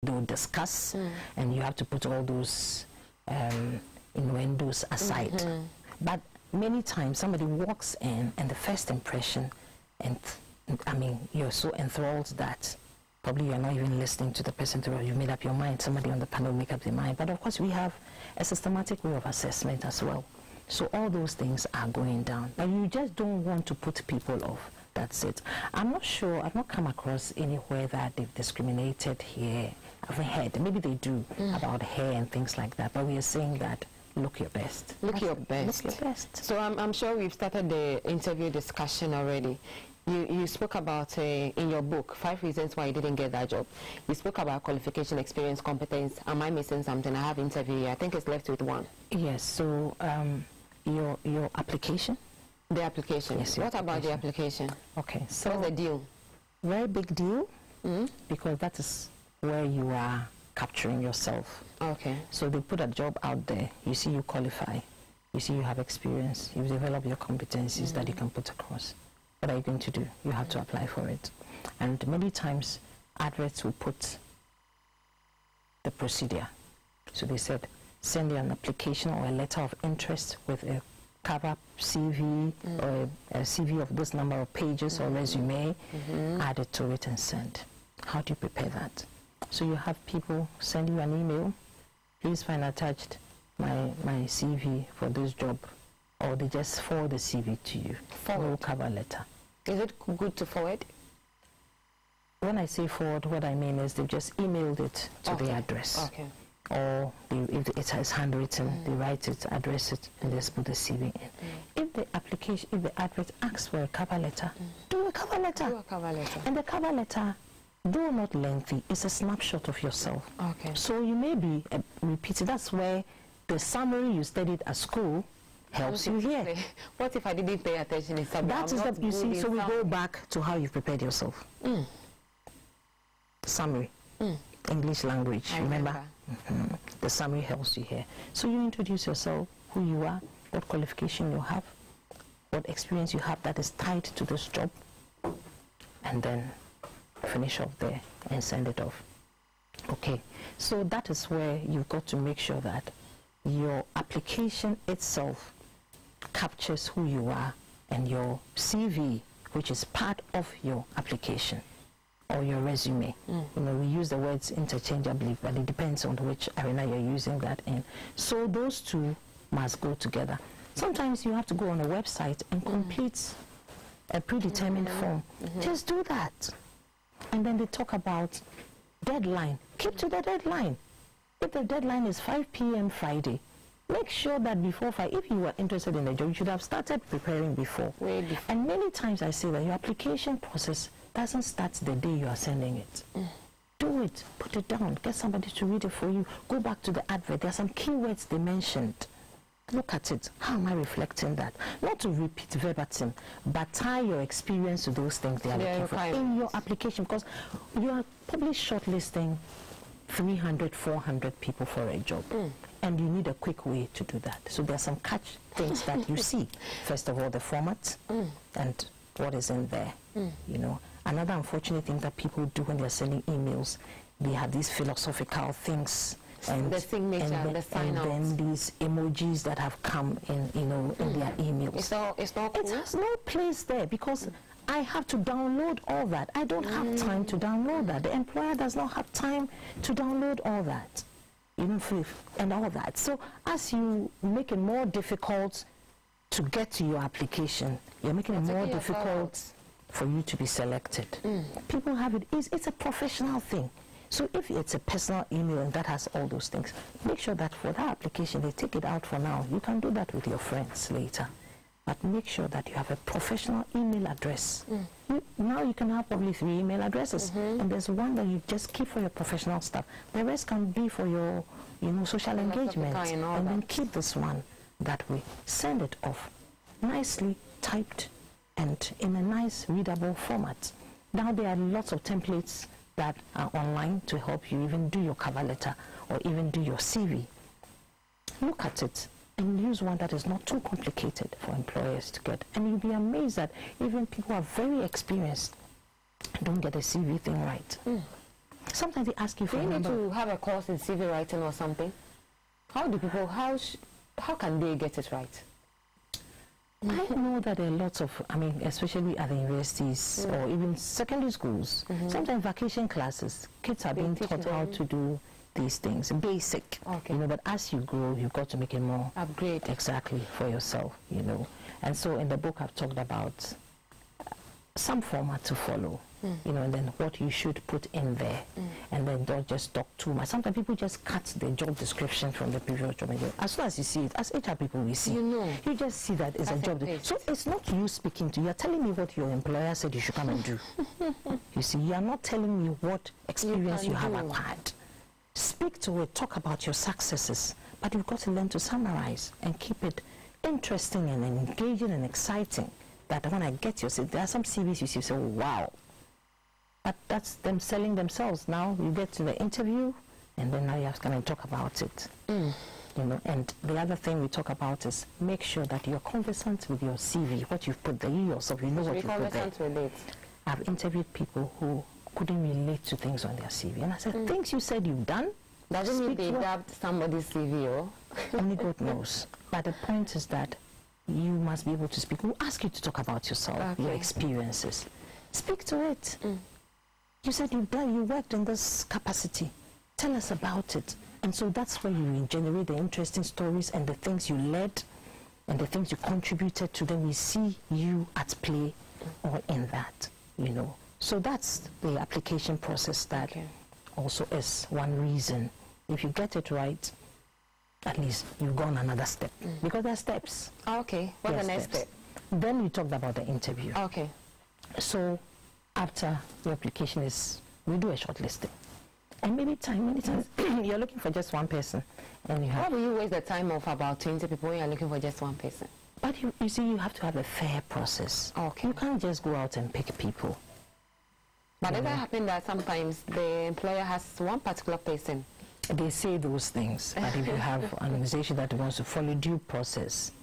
they'll discuss, and you have to put all those innuendos aside. But many times somebody walks in and the first impression, and I mean, you're so enthralled that probably you're not even listening to the person through. You made up your mind. Somebody on the panel make up their mind. But of course, we have a systematic way of assessment as well. So all those things are going down. But you just don't want to put people off. That's it. I'm not sure. I've not come across anywhere that they've discriminated here. I've heard. Maybe they do about hair and things like that. But we are saying that look your best. Look your best. Look your best. So I'm sure we've started the interview discussion already. You spoke about, in your book, 5 reasons why you didn't get that job. You spoke about qualification, experience, competence. Am I missing something? I have interview here. I think it's left with one. Yes, so your application. The application. Yes, what about the application? Okay, so what's the deal? Very big deal, because that is where you are capturing yourself. Okay. So they put a job out there. You see you qualify. You see you have experience. You've developed your competencies that you can put across. What are you going to do? You have to apply for it. And many times, adverts will put the procedure. So they said, send you an application or a letter of interest with a cover CV or a CV of this number of pages or resume, add it to it and send. How do you prepare that? So you have people send you an email, please find attached my CV for this job, or they just forward the CV to you. Forward cover letter. Is it good to forward? When I say forward, what I mean is they've just emailed it to the address. Okay. Or if it has handwritten, they write it, address it, and just put the CV in. If the application, if the advert asks for a cover letter, do a cover letter. Do a cover letter. And the cover letter, though not lengthy, is a snapshot of yourself. Okay. So you may be repeating. That's where the summary you studied at school helps you here. What if I didn't pay attention in something? That is that you see. So we go back to how you prepared yourself. Summary, English language. Remember? The summary helps you here. So you introduce yourself, who you are, what qualification you have, what experience you have that is tied to this job, and then finish off there and send it off. Okay, so that is where you've got to make sure that your application itself captures who you are, and your CV, which is part of your application, or your resume. You know, we use the words interchangeably, but it depends on which arena you're using that in. So those two must go together. Sometimes you have to go on a website and complete a predetermined form. Just do that. And then they talk about deadline. Keep to the deadline. If the deadline is 5 p.m. Friday, make sure that before 5, if you were interested in the job, you should have started preparing before. And many times I say that your application process doesn't start the day you are sending it. Do it, put it down, get somebody to read it for you. Go back to the advert. There are some keywords they mentioned. Look at it. How am I reflecting that? Not to repeat verbatim, but tie your experience to those things they are looking for in your application, because you are probably shortlisting 300, 400 people for a job. And you need a quick way to do that. So there are some catch things that you see. First of all, the format and what is in there. You know, another unfortunate thing that people do when they're sending emails, they have these philosophical things. And the signature, and the sign-out. And then these emojis that have come in, you know, in their emails. It's not cool. It has no place there, because I have to download all that. I don't have time to download that. The employer does not have time to download all that, even free and all that. So as you make it more difficult to get to your application, you're making it more difficult for you to be selected. People have it. It's a professional thing. So if it's a personal email and that has all those things, make sure that for that application, they take it out for now. You can do that with your friends later. But make sure that you have a professional email address. Now you can have probably 3 email addresses. And there's one that you just keep for your professional stuff. The rest can be for your, you know, social engagement. And then keep this one that way. Send it off. Nicely typed and in a nice readable format. Now there are lots of templates that are online to help you even do your cover letter or even do your CV. Look at it and use one that is not too complicated for employers to get. And you'll be amazed that even people who are very experienced don't get a CV thing right. Sometimes they ask you for Do you need to have a course in CV writing or something? How do people, how can they get it right? I know that there are lots of, I mean, especially at the universities or even secondary schools, sometimes vacation classes, kids are being taught how to do these things, basic, you know, but as you grow, you've got to make it more upgrade exactly for yourself, you know. And so in the book, I've talked about some format to follow, you know, and then what you should put in there, and then don't just talk too much. Sometimes people just cut the job description from the previous job. As soon as you see it, as HR people we see, you just see that it's a job. So it's not you speaking to, you're telling me what your employer said you should come and do. You see, you are not telling me what experience you have acquired. Speak to it, talk about your successes, but you've got to learn to summarize and keep it interesting and engaging and exciting. That when I get your CV, there are some CVs you see, so wow. But that's them selling themselves. Now you get to the interview, and then now you have to come and talk about it. You know, and the other thing we talk about is make sure that you're conversant with your CV, what you've put there, you yourself, you know what you put there. I've interviewed people who couldn't relate to things on their CV, and I said, things you said you've done. Doesn't mean they dubbed somebody's CV, or? Only God knows. But the point is that you must be able to speak. We'll ask you to talk about yourself, your experiences. Speak to it. You said you worked in this capacity. Tell us about it. And so that's where you generate the interesting stories and the things you led and the things you contributed to. Then we see you at play or in that, you know. So that's the application process that also is one reason. If you get it right, at least you've gone another step. Because there are steps. Okay. What's the next step? Then we talked about the interview. Okay. So after the application is, we do a shortlisting. And many times you're looking for just one person. And you have, why will you waste the time of about 20 people when you're looking for just one person? But you see, you have to have a fair process. Okay. You can't just go out and pick people. But does it happen that sometimes the employer has one particular person? They say those things, but if you have an organization that wants to follow due process,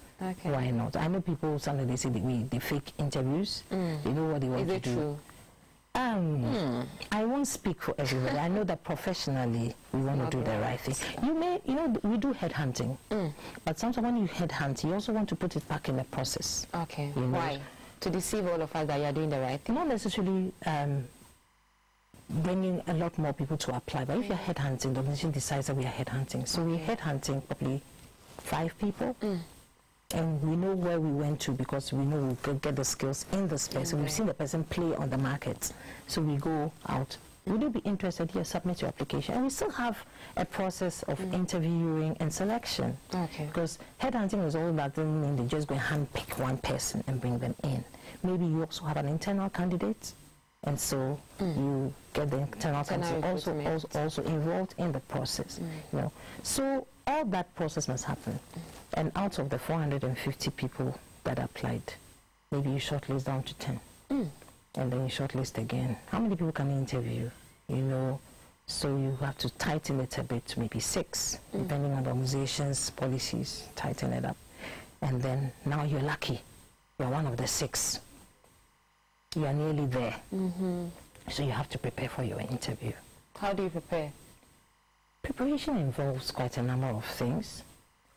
why not? I know people, sometimes they say they fake interviews. They know what they want to do. Is it true? I won't speak for everybody. I know that professionally we want to do the right thing. You know, we do headhunting, but sometimes when you headhunt, you also want to put it back in the process. Okay. You know? Why? To deceive all of us that you are doing the right thing? Not necessarily bringing a lot more people to apply, but if you're headhunting, the organization decides that we are headhunting. So we're headhunting probably 5 people. And we know where we went to because we know we could get the skills in the space. So we've seen the person play on the market. So we go out. Would you be interested? Yes, submit your application. And we still have a process of interviewing and selection. Because headhunting is all about, doesn't mean they just go and handpick one person and bring them in. Maybe you also have an internal candidate. And so you get the internal candidate also involved in the process. You know. So all that process must happen. And out of the 450 people that applied, maybe you shortlist down to 10. And then you shortlist again. How many people can you interview? You know, so you have to tighten it a bit to maybe 6, depending on the organization's policies, tighten it up. And then now you're lucky. You're one of the 6. You are nearly there. So you have to prepare for your interview. How do you prepare? Preparation involves quite a number of things.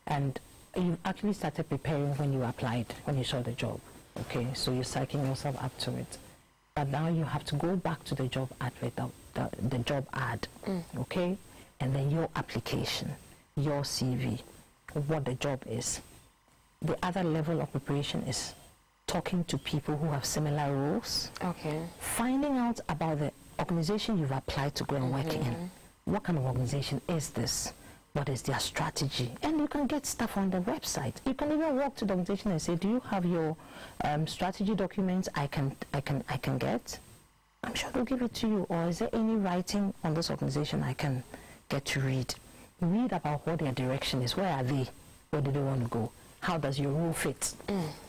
And you actually started preparing when you applied, when you saw the job. Okay, so you're psyching yourself up to it. But now you have to go back to the job advert, the job ad, okay? And then your application, your CV, what the job is. The other level of preparation is talking to people who have similar roles. Okay. Finding out about the organization you've applied to go and work in. What kind of organization is this? What is their strategy? And you can get stuff on the website. You can even walk to the organization and say, do you have your strategy documents I can get? I'm sure they'll give it to you. Or is there any writing on this organization I can get to read? Read about what their direction is. Where are they? Where do they want to go? How does your role fit?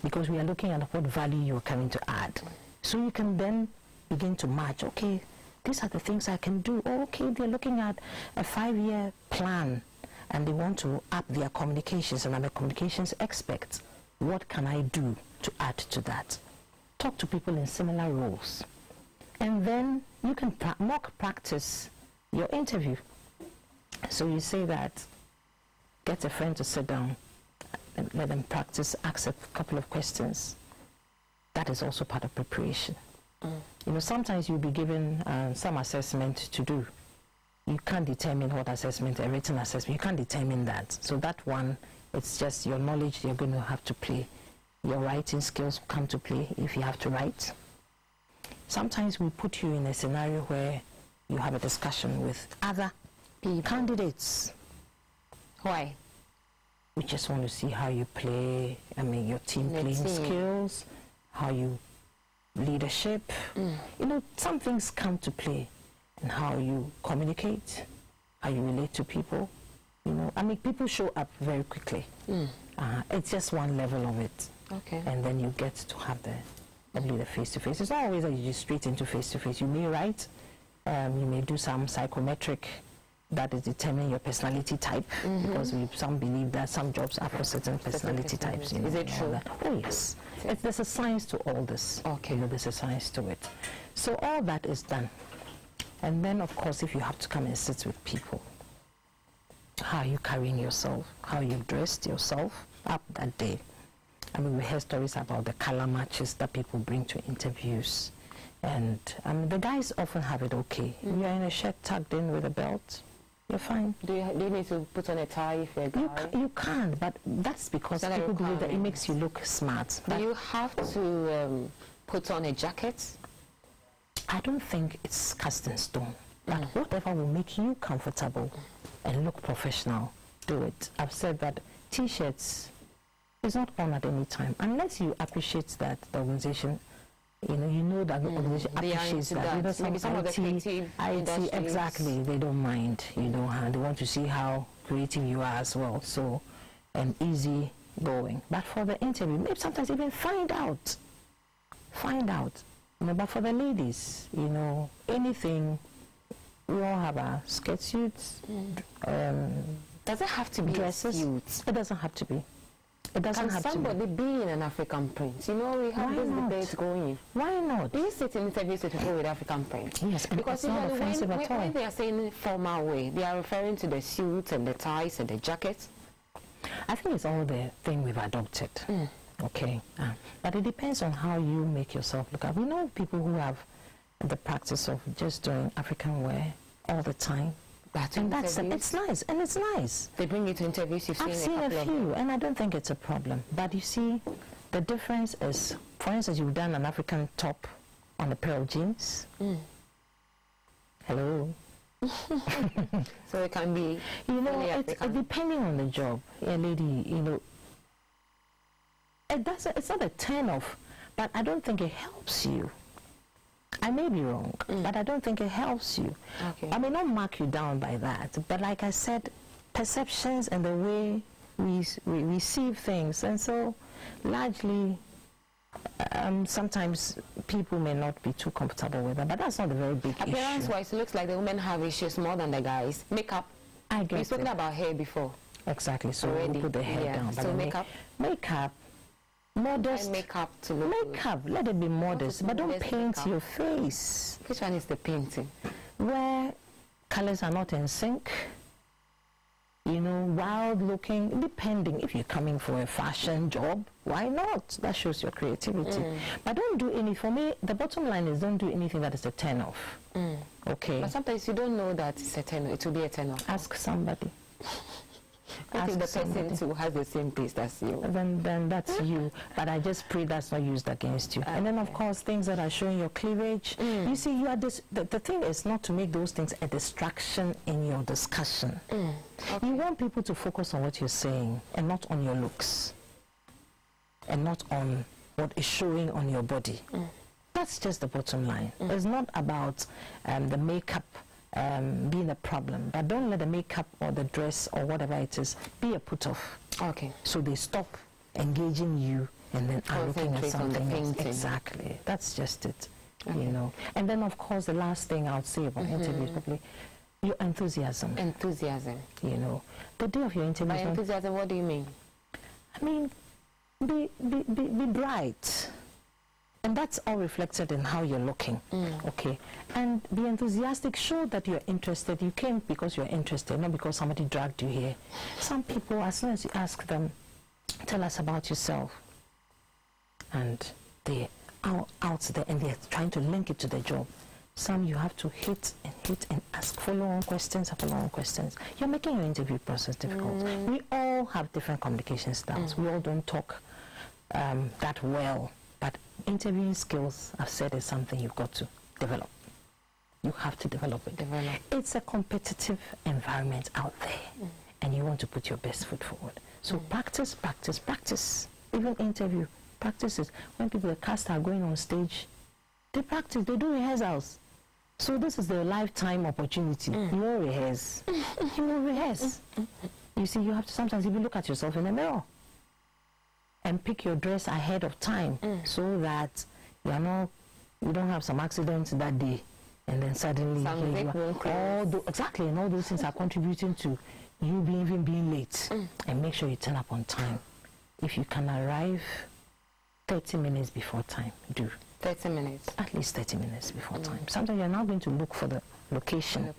Because we are looking at what value you're coming to add. So you can then begin to match, okay, these are the things I can do. Oh, okay, they're looking at a 5-year plan and they want to up their communications, and I'm a communications expert. What can I do to add to that? Talk to people in similar roles. And then you can mock practice your interview. So you say that, get a friend to sit down and let them practice, ask a couple of questions. That is also part of preparation. You know, sometimes you'll be given some assessment to do. You can't determine what assessment, a written assessment, you can't determine that. So that one, it's just your knowledge you're going to have to play. Your writing skills come to play if you have to write. Sometimes we put you in a scenario where you have a discussion with other candidates. Why? We just want to see how you play, I mean, your team playing skills, how you leadership. You know, some things come to play, and how you communicate, how you relate to people. You know, I mean, people show up very quickly. It's just one level of it. Okay. And then you get to have the face-to-face. It's not always that you just straight into face-to-face. You may write, you may do some psychometric that is determining your personality type, because some believe that some jobs are for certain personality types. You know, is it true? Oh yes. There's a science to all this. Okay. You know, there's a science to it. So all that is done. And then, of course, if you have to come and sit with people, how are you carrying yourself? How you dressed yourself up that day? I mean, we hear stories about the color matches that people bring to interviews. And the guys often have it okay. You're in a shirt tucked in with a belt, you're fine. Do you need to put on a tie if you're a guy? You can, but that's because people believe that it makes you look smart. Do you have to put on a jacket? I don't think it's cast in stone. But whatever will make you comfortable and look professional, do it. I've said that T-shirts is not on at any time, unless you appreciate that the organization, you know that the organization appreciates that. You know, maybe some of the creative IT, exactly, they don't mind, you know, and they want to see how creative you are as well. So, and easy going. But for the interview, maybe sometimes even find out. You know, but for the ladies, you know, anything, we all have our skirt suits. Does it have to be dresses? It doesn't have to be. It doesn't have to be. Can somebody be in an African print? You know, we have this debate going. Why not? Do you sit in interviews with people with African print? Yes, because it's not offensive at all. When they are saying formal way, they are referring to the suits and the ties and the jackets. I think it's all the thing we've adopted. Okay, but it depends on how you make yourself look up. We know people who have the practice of just doing African wear all the time. It's nice, and it's nice. They bring you to interviews. I've seen a few, and I don't think it's a problem. But you see, the difference is, for instance, you've done an African top on a pair of jeans. Hello. So it can be, you know, it's depending on the job. A lady, you know, it's not a turn-off, but I don't think it helps you. I may be wrong, but I don't think it helps you. Okay. I may not mark you down by that, but like I said, perceptions and the way we receive things, and so largely sometimes people may not be too comfortable with that, but that's not a very big issue. Appearance-wise, it looks like the women have issues more than the guys. Makeup. I get it. You've spoken about hair before. Exactly, so we put the hair down. So makeup? Makeup. Modest. Makeup to look makeup, let it be modest, but don't paint your face. Which one is the painting? Where colors are not in sync, you know, wild looking, depending. If you're coming for a fashion job, why not? That shows your creativity. But don't do any, for me, the bottom line is don't do anything that is a turn off. Okay? But sometimes you don't know that it's a turn off. It will be a turn off. Ask somebody. Ask the person who has the same taste as you. Then that's you. But I just pray that's not used against you. And then, of course, things that are showing your cleavage. You see, you are the thing is not to make those things a distraction in your discussion. Okay. You want people to focus on what you're saying and not on your looks. And not on what is showing on your body. That's just the bottom line. It's not about the makeup being a problem, but don't let the makeup or the dress or whatever it is be a put-off. Okay. So they stop engaging you and then are looking at something else. Exactly. That's just it. Okay. You know. And then, of course, the last thing I would say about interviews, probably, your enthusiasm. Enthusiasm. You know, the day of your interview. By enthusiasm, what do you mean? I mean, be bright. And that's all reflected in how you're looking. Okay. And be enthusiastic. Show that you're interested. You came because you're interested, not because somebody dragged you here. Some people, as soon as you ask them, tell us about yourself, and they are out there and they're trying to link it to the job. Some you have to hit and ask follow-on questions and follow-on questions. You're making your interview process difficult. We all have different communication styles. We all don't talk that well. But interviewing skills, I've said, is something you've got to develop. You have to develop it. It's a competitive environment out there, and you want to put your best foot forward. So practice, practice, practice. Even interview practices. When people, the cast are going on stage, they practice, they do rehearsals. So this is their lifetime opportunity. You will rehearse. You will rehearse. You see, you have to sometimes even look at yourself in the mirror and pick your dress ahead of time so that you don't have some accidents that day and then suddenly exactly, and all those things are contributing to you being late. And make sure you turn up on time. If you can arrive 30 minutes before time, do 30 minutes, at least 30 minutes before time. Sometimes you're now going to look for the location.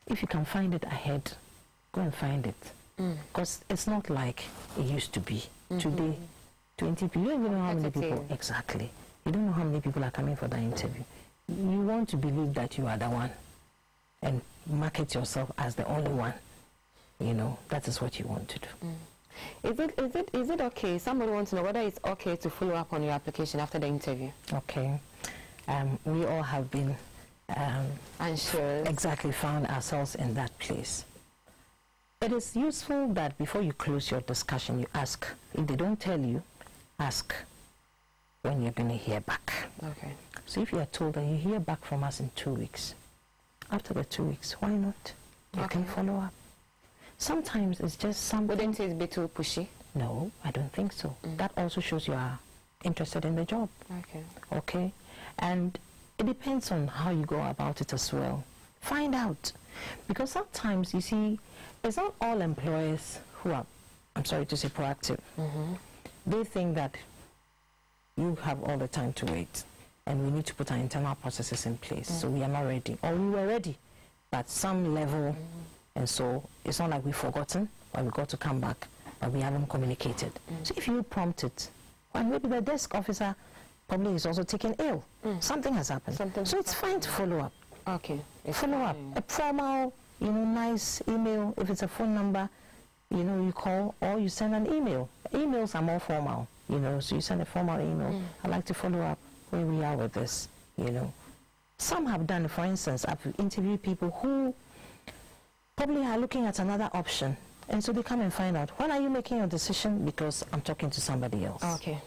If you can find it ahead, go and find it, because it's not like it used to be. Today, 20 people, you don't even know how many people, exactly. You don't know how many people are coming for the interview. You want to believe that you are the one and market yourself as the only one. You know, that is what you want to do. Is it okay? Somebody wants to know whether it's okay to follow up on your application after the interview. Okay. We all have been unsure. Exactly, found ourselves in that place. It is useful that before you close your discussion, you ask. If they don't tell you, ask when you're going to hear back. Okay. So if you are told that you hear back from us in 2 weeks, after the 2 weeks, why not? You can follow up. Sometimes it's just something. Wouldn't it be too pushy? No, I don't think so. That also shows you are interested in the job. Okay. Okay? And it depends on how you go about it as well. Find out. Because sometimes, you see, it's not all employers who are, I'm sorry to say, proactive. They think that you have all the time to wait and we need to put our internal processes in place. So we are not ready. Or we were ready, but some level, and so it's not like we've forgotten or we got to come back, but we haven't communicated. So if you prompt it, and maybe the desk officer probably is also taken ill. Something has happened. So it's fine to follow up. Okay. Follow up. A formal, nice email. If it's a phone number, you call or you send an email. Emails are more formal, so you send a formal email. I'd like to follow up where we are with this, Some have done, for instance, I've interviewed people who probably are looking at another option. And so they come and find out, when are you making your decision? Because I'm talking to somebody else. Okay.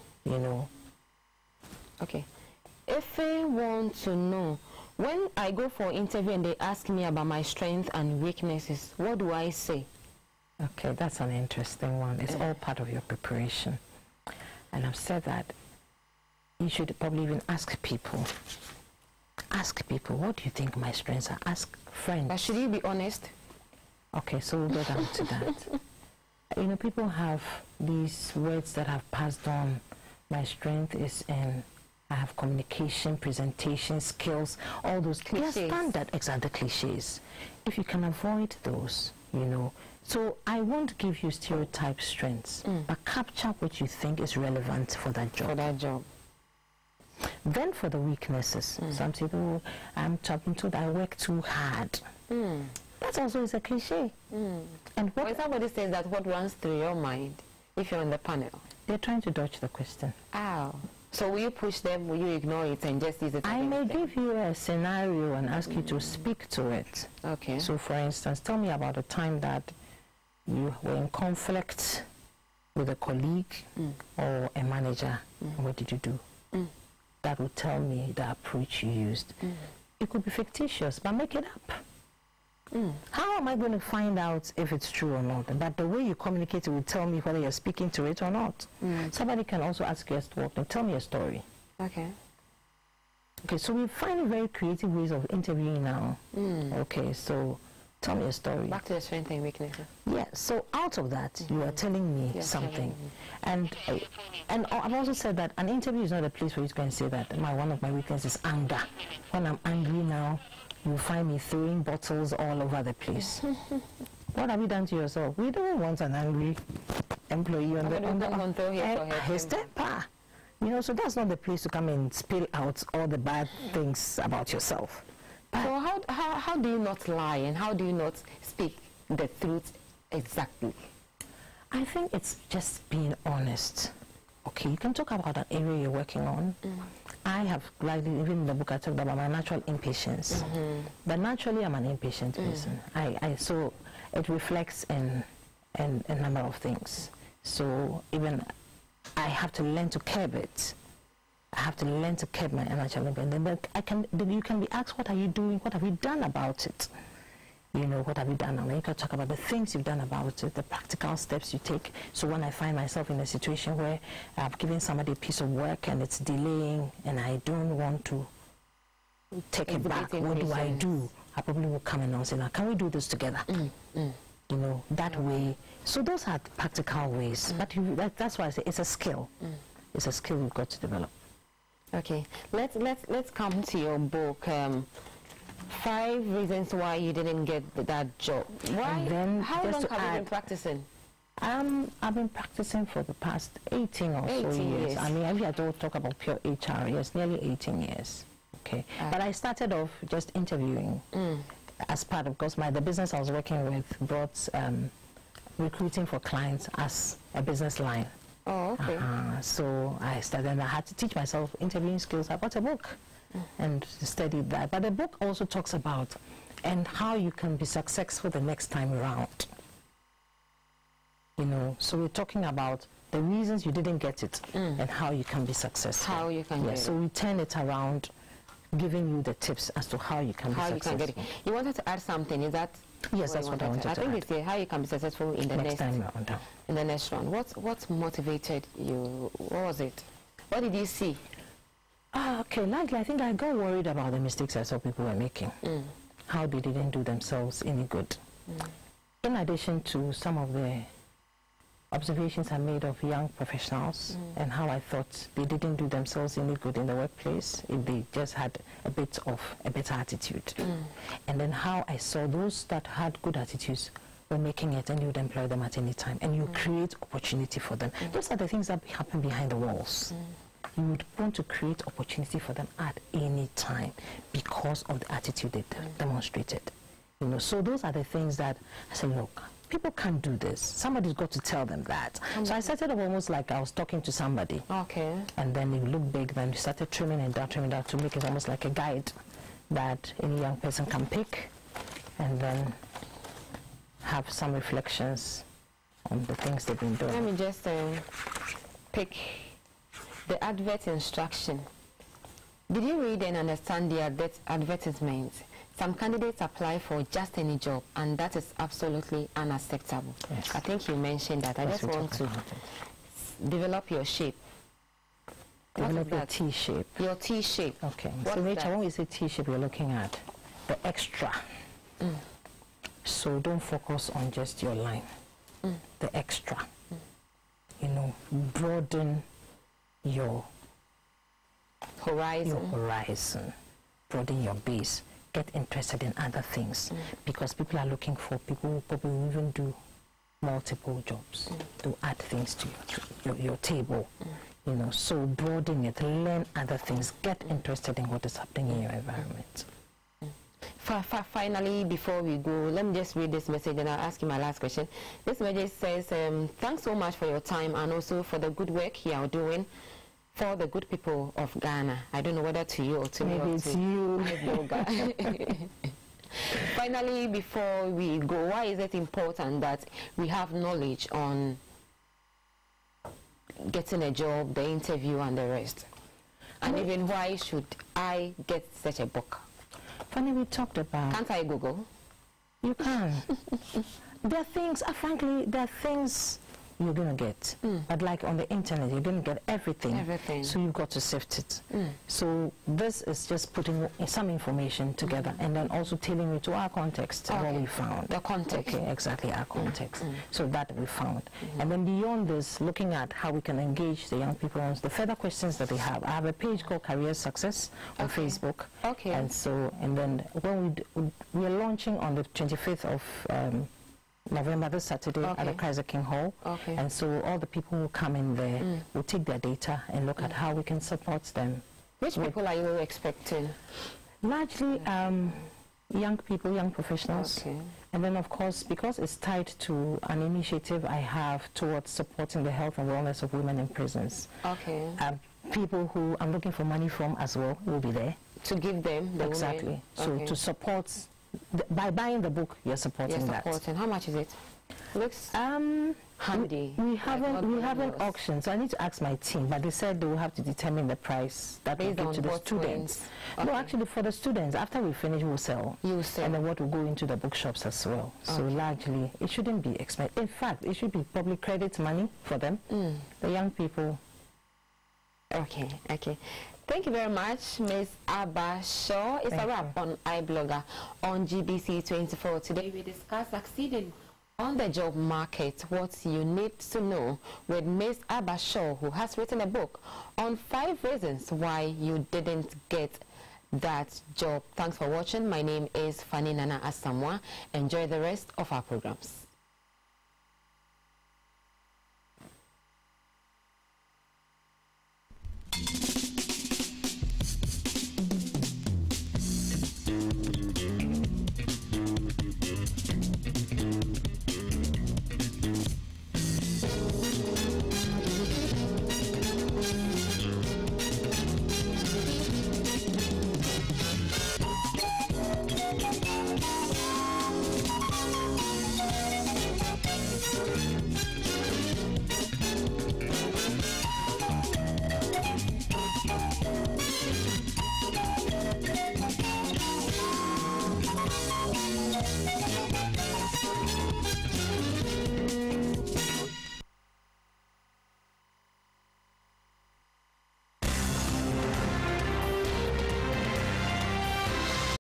Okay. If I want to know, when I go for an interview and they ask me about my strengths and weaknesses, what do I say? Okay, that's an interesting one. It's all part of your preparation. And I've said that you should probably even ask people. Ask people, what do you think my strengths are? Ask friends. But should you be honest? Okay, so we'll go down to that. People have these words that have passed on. My strength is in, I have communication, presentation, skills, all those cliches. Yes, standard, exactly, cliches. If you can avoid those, So I won't give you stereotype strengths, but capture what you think is relevant for that job. Then for the weaknesses, some people, I'm talking to that I work too hard. That also is a cliche. And when somebody says that, what runs through your mind if you're on the panel? They're trying to dodge the question. Oh. So will you push them, will you ignore it and just use it? I may give you a scenario and ask you to speak to it. Okay. So for instance, tell me about a time that you were in conflict with a colleague or a manager. What did you do? That would tell me the approach you used. It could be fictitious, but make it up. How am I going to find out if it's true or not? But the way you communicate it will tell me whether you're speaking to it or not. Somebody can also ask you as to walk and tell me a story. Okay. Okay, so we find very creative ways of interviewing now. Okay, so Tell me a story. Back to the strengths and weaknesses. Yeah, so out of that, you are telling me something. And I've also said that an interview is not a place where you can say that one of my weaknesses is anger. When I'm angry now, you find me throwing bottles all over the place. What have you done to yourself? We don't want an angry employee on his temper. You know, so that's not the place to come and spill out all the bad things about yourself. But so how do you not lie, and how do you not speak the truth exactly? I think it's just being honest. Okay, you can talk about an area you're working on. I have, like even in the book I talked about my natural impatience. But naturally I'm an impatient person. So it reflects in a number of things. So even I have to learn to curb it. I have to learn to curb my natural impatience. And then you can be asked, what are you doing? What have you done about it? You know, what have you done? And you can talk about the things you've done about it, the practical steps you take. So when I find myself in a situation where I've given somebody a piece of work and it's delaying and I don't want to take it back, what do I do? I probably will come and say, now, can we do this together? You know, that way. So those are practical ways. But that's why I say it's a skill. It's a skill you've got to develop. Okay, let's come to your book. 5 reasons why you didn't get that job. Why? How long have you been practicing? I've been practicing for the past 18 or so years. I mean, I don't talk about pure HR. Yes, nearly 18 years. Okay, but I started off just interviewing as part of, because the business I was working with brought recruiting for clients as a business line. Oh, okay. So I started, and I had to teach myself interviewing skills. I bought a book and studied that. But the book also talks about and how you can be successful the next time around. You know, so we're talking about the reasons you didn't get it and how you can be successful. How you can get it. So we turn it around, giving you the tips as to how you can be successful. Can get it. You wanted to add something, is that? Yes, that's what I wanted to add. I think it's how you can be successful in the next time round. In the next round. What motivated you? What was it? What did you see? Okay, I think I got worried about the mistakes I saw people were making. How they didn't do themselves any good. In addition to some of the observations I made of young professionals and how I thought they didn't do themselves any good in the workplace if they just had a bit of a better attitude. And then how I saw those that had good attitudes were making it, and you'd employ them at any time and you create opportunity for them. Those are the things that happen behind the walls. You would want to create opportunity for them at any time because of the attitude they demonstrated. You know, so those are the things that I said, look, people can't do this. Somebody's got to tell them that. So I started off almost like I was talking to somebody. Okay. And then it looked big, then we started trimming and down to make it almost like a guide that any young person can pick and then have some reflections on the things they've been doing. Let me just pick the advert instruction. Did you read and understand the advertisement? Some candidates apply for just any job, and that is absolutely unacceptable. Yes. I think you mentioned that. I just want to develop your shape. Develop your T shape. Your T shape. Okay. So Rachel, when we say T shape, you're looking at the extra. So don't focus on just your line. The extra. You know, broaden your horizon. Broaden your base. Get interested in other things because people are looking for people who probably even do multiple jobs to add things to your table. You know, so broaden it, learn other things, get interested in what is happening in your environment. Finally, before we go, let me just read this message and I'll ask you my last question. This message says, thanks so much for your time and also for the good work you are doing for the good people of Ghana. I don't know whether to you or to me. Maybe it's you. Finally, before we go, why is it important that we have knowledge on getting a job, the interview and the rest? And even why should I get such a book? Funny, we talked about... Can't I Google? You can. There are things, frankly, there are things you're going to get. But like on the internet, you're going to get everything. So you've got to sift it. So this is just putting some information together and then also tailoring it to our context and what we found. The context. Okay, exactly, our context. So that we found. And then beyond this, looking at how we can engage the young people on the further questions that they have. I have a page called Career Success on Facebook. Okay. And so, and then when we are launching on the 25th of November, this Saturday, at the Kaiser King Hall. And so all the people who come in there will take their data and look at how we can support them. Which people are you expecting? Largely young people, young professionals. And then, of course, because it's tied to an initiative I have towards supporting the health and wellness of women in prisons. People who I'm looking for money from as well will be there. To give them the women. So to support, by buying the book, you're supporting that. How much is it? Looks handy. We haven't auctioned, so I need to ask my team, but they said they will have to determine the price that will give to the students. No, actually for the students, after we finish, we'll sell. You sell. And then what will go into the bookshops as well. So largely, it shouldn't be expensive. In fact, it should be public credit money for them, the young people. Okay. Thank you very much, Ms. Abba Shaw. It's a wrap on iBlogger on GBC24. Today we discuss succeeding on the job market, what you need to know, with Ms. Abba Shaw, who has written a book on 5 reasons why you didn't get that job. Thanks for watching. My name is Fanny Nana Asamoah. Enjoy the rest of our programs.